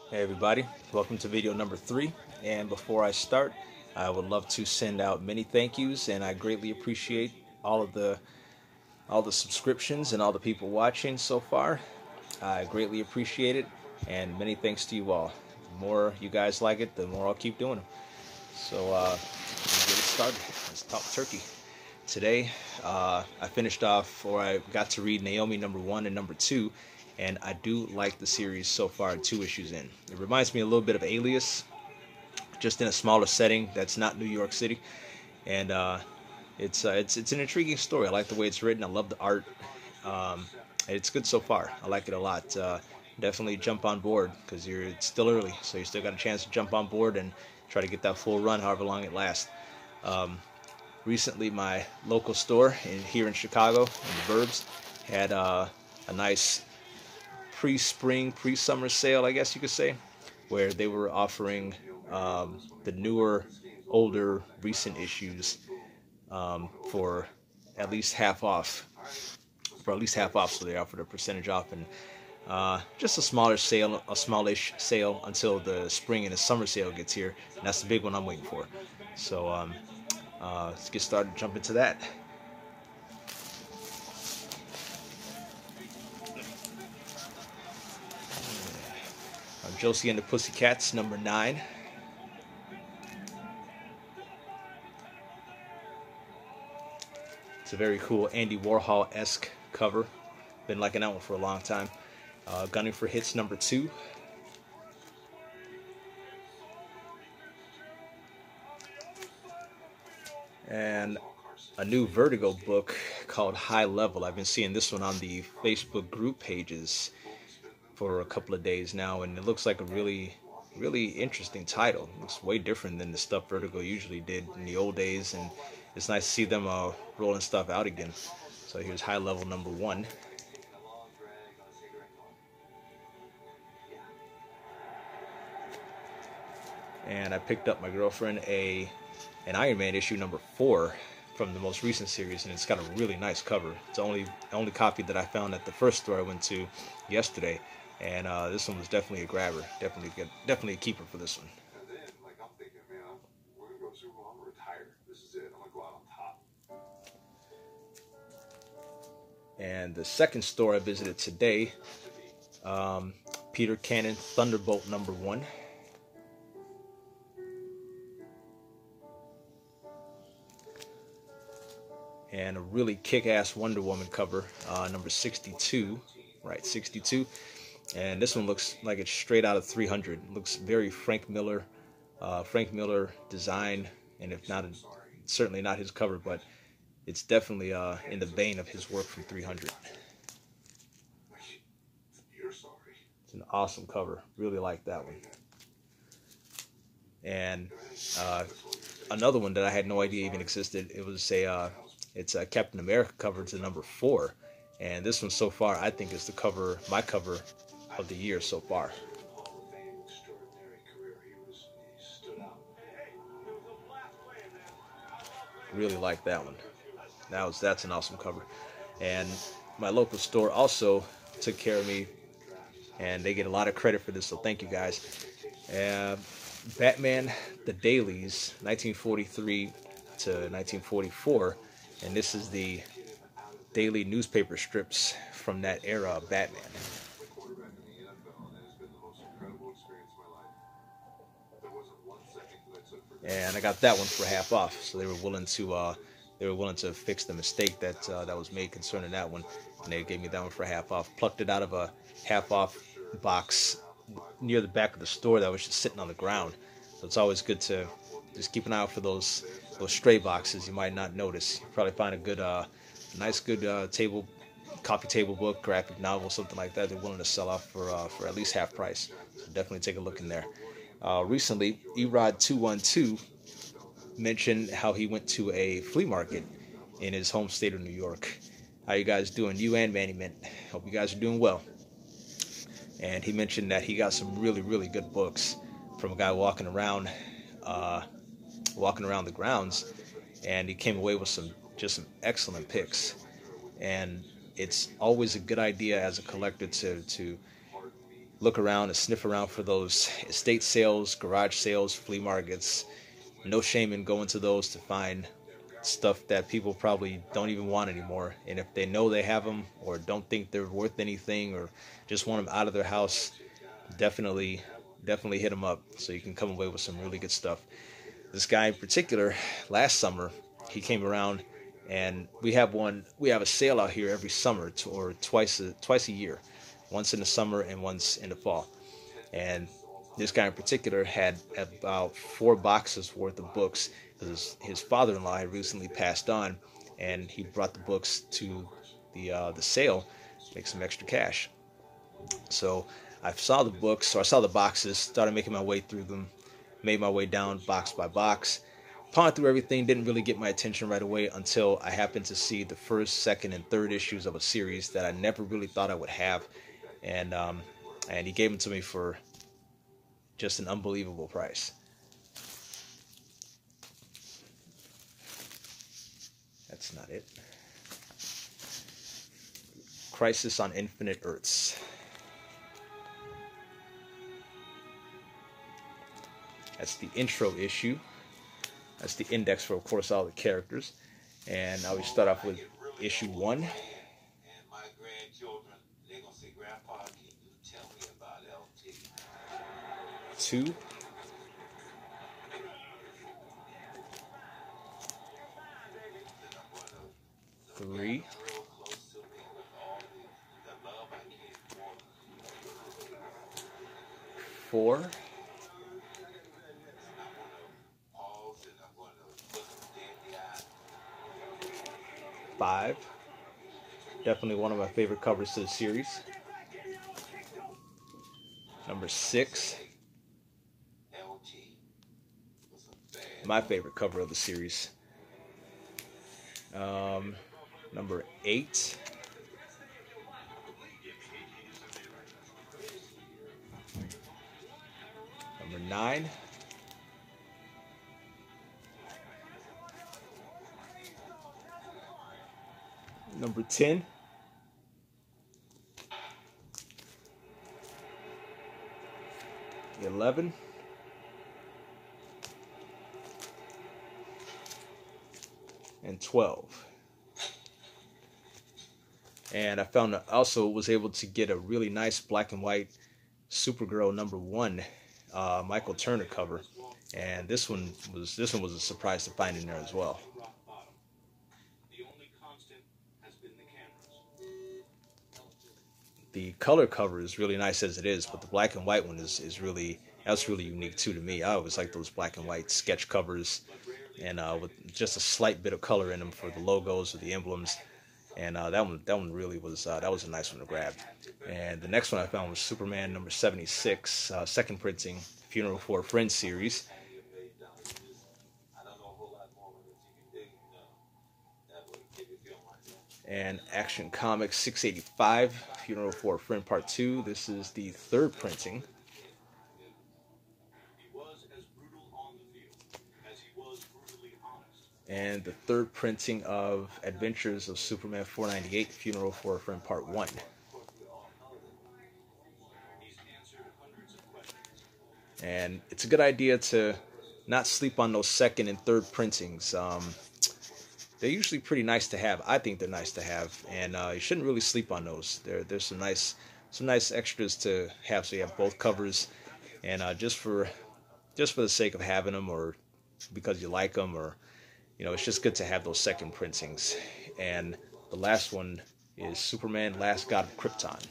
Hey everybody, welcome to video number 3. And before I start, I would love to send out many thank yous, and I greatly appreciate all the subscriptions and all the people watching so far. I greatly appreciate it, and many thanks to you all. The more you guys like it, the more I'll keep doing them. So let's get it started. Let's talk turkey. Today, I finished off, or I got to read Naomi number 1 and number 2, and I do like the series so far, 2 issues in. It reminds me a little bit of Alias, just in a smaller setting that's not New York City, and it's an intriguing story. I like the way it's written. I love the art. It's good so far. I like it a lot. Definitely jump on board because it's still early, so you still got a chance to jump on board and try to get that full run, however long it lasts. Recently, my local store here in Chicago, in the burbs, had a nice pre-spring, pre-summer sale, I guess you could say, where they were offering the newer, older, recent issues for at least half off. So they offered a percentage off, and just a smallish sale until the spring and the summer sale gets here, and that's the big one I'm waiting for. So let's get started, jump into that. Josie and the Pussycats, number 9. It's a very cool Andy Warhol-esque cover. Been liking that one for a long time. Gunning for Hits, number 2. And a new Vertigo book called High Level. I've been seeing this one on the Facebook group pages for a couple of days now, and it looks like a really interesting title. It looks way different than the stuff Vertigo usually did in the old days, and it's nice to see them rolling stuff out again. So here's High Level number 1. And I picked up my girlfriend an Iron Man issue number 4 from the most recent series, and it's got a really nice cover. It's the only copy that I found at the first store I went to yesterday, and this one was definitely a grabber. Definitely a keeper for this one. And the second store I visited today, Peter Cannon Thunderbolt number 1. And a really kick-ass Wonder Woman cover, number 62, right, 62. And this one looks like it's straight out of 300. It looks very Frank Miller design, and if not, certainly not his cover, but it's definitely in the vein of his work from 300. It's an awesome cover. Really like that one. And another one that I had no idea even existed. It's a Captain America cover to number 4, and this one so far I think is my cover of the year so far. Really like that one. That's an awesome cover. And my local store also took care of me, and they get a lot of credit for this, so thank you guys. Batman the Dailies, 1943 to 1944. And this is the daily newspaper strips from that era of Batman. And I got that one for half off, so they were willing to fix the mistake that was made concerning that one, and they gave me that one for half off. Plucked it out of a half off box near the back of the store that was just sitting on the ground. So it's always good to just keep an eye out for those stray boxes you might not notice. You'll probably find a nice coffee table book, graphic novel, something like that. They're willing to sell off for at least half price. So definitely take a look in there. Recently, Erod212 mentioned how he went to a flea market in his home state of New York. How you guys doing? You and Manny Mint. Hope you guys are doing well. And he mentioned that he got some really good books from a guy walking around the grounds, and he came away with some excellent picks. And it's always a good idea as a collector to look around and sniff around for those estate sales, garage sales, flea markets. No shame in going to those to find stuff that people probably don't even want anymore. And if they know they have them or don't think they're worth anything or just want them out of their house, definitely hit them up so you can come away with some really good stuff. This guy in particular, last summer, he came around, and we have a sale out here every summer, or twice a year, once in the summer and once in the fall. And this guy in particular had about 4 boxes worth of books because his father-in-law had recently passed on, and he brought the books to the sale to make some extra cash. So I saw the books, or I saw the boxes, started making my way through them, made my way down box by box, pawned through everything. Didn't really get my attention right away until I happened to see the first, second, and third issues of a series that I never really thought I would have, and he gave them to me for just an unbelievable price. That's not it. Crisis on Infinite Earths. That's the intro issue. That's the index for, of course, all the characters. And now we start off with issue 1. Two. 3. 4. 5. Definitely one of my favorite covers to the series. Number 6. My favorite cover of the series. Number 8. Number 9. Number 10. The 11. And 12. And I found I also was able to get a really nice black and white Supergirl number 1 Michael Turner cover, and this one was a surprise to find in there as well. The color cover is really nice as it is, but the black and white one is really unique too to me. I always like those black and white sketch covers, and with just a slight bit of color in them for the logos or the emblems. And that one really was that was a nice one to grab. And the next one I found was Superman number 76, second printing, Funeral for a Friend series. And Action Comics 685, Funeral for a Friend Part 2. This is the third printing. And the third printing of Adventures of Superman 498, Funeral for a Friend Part 1. And it's a good idea to not sleep on those second and third printings. They're usually pretty nice to have. I think they're nice to have, and you shouldn't really sleep on those. There's some nice extras to have, so you have both covers, and just for the sake of having them, or because you like them, or it's just good to have those second printings. And the last one is Superman, Last God of Krypton.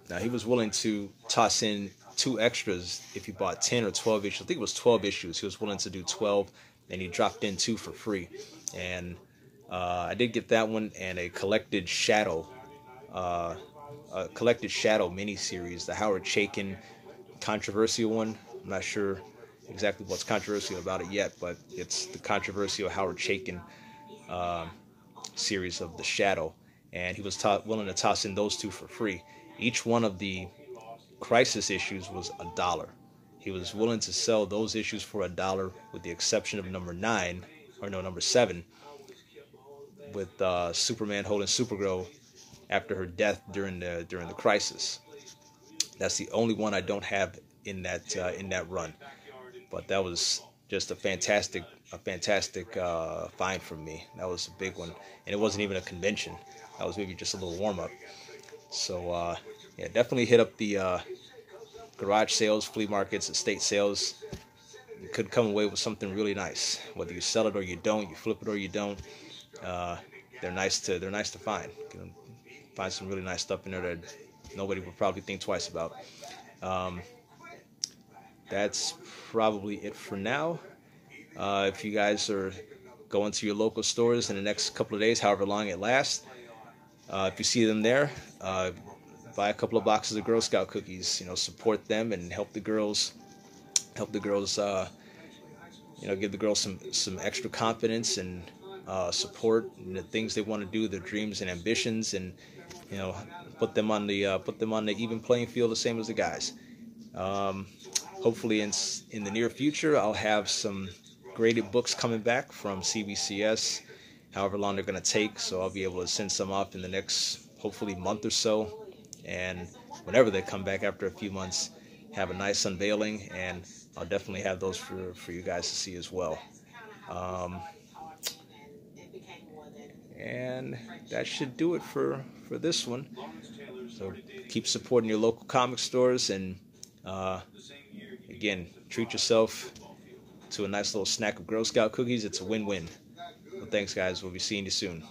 Now, he was willing to toss in 2 extras if you bought 10 or 12 issues. I think it was 12 issues. He was willing to do 12, and he dropped in 2 for free. And I did get that one, and a Collected Shadow miniseries, the Howard Chaykin controversial one. I'm not sure exactly what's controversial about it yet, but it's the controversial Howard Chaykin series of The Shadow, and he was willing to toss in those 2 for free. Each one of the Crisis issues was $1. He was willing to sell those issues for $1, with the exception of number 7. with Superman holding Supergirl after her death during the crisis. That's the only one I don't have in that run. But that was just a fantastic find from me. That was a big one, and it wasn't even a convention. That was maybe just a little warm up. So yeah, definitely hit up the garage sales, flea markets, estate sales. You could come away with something really nice. Whether you sell it or you don't, you flip it or you don't. They're nice to find. You can find some really nice stuff in there that nobody would probably think twice about. That's probably it for now. If you guys are going to your local stores in the next couple of days, however long it lasts, if you see them there, buy a couple of boxes of Girl Scout cookies. Support them and help the girls. Give the girls some extra confidence and support in the things they want to do, their dreams and ambitions, and put them on the even playing field, the same as the guys. Hopefully, in the near future, I'll have some graded books coming back from CBCS. However long they're going to take, so I'll be able to send some off in the next, hopefully, month or so. And whenever they come back after a few months, have a nice unveiling, and I'll definitely have those for you guys to see as well. And that should do it for this one. So keep supporting your local comic stores, and again, treat yourself to a nice little snack of Girl Scout cookies. It's a win-win. Well, thanks, guys. We'll be seeing you soon.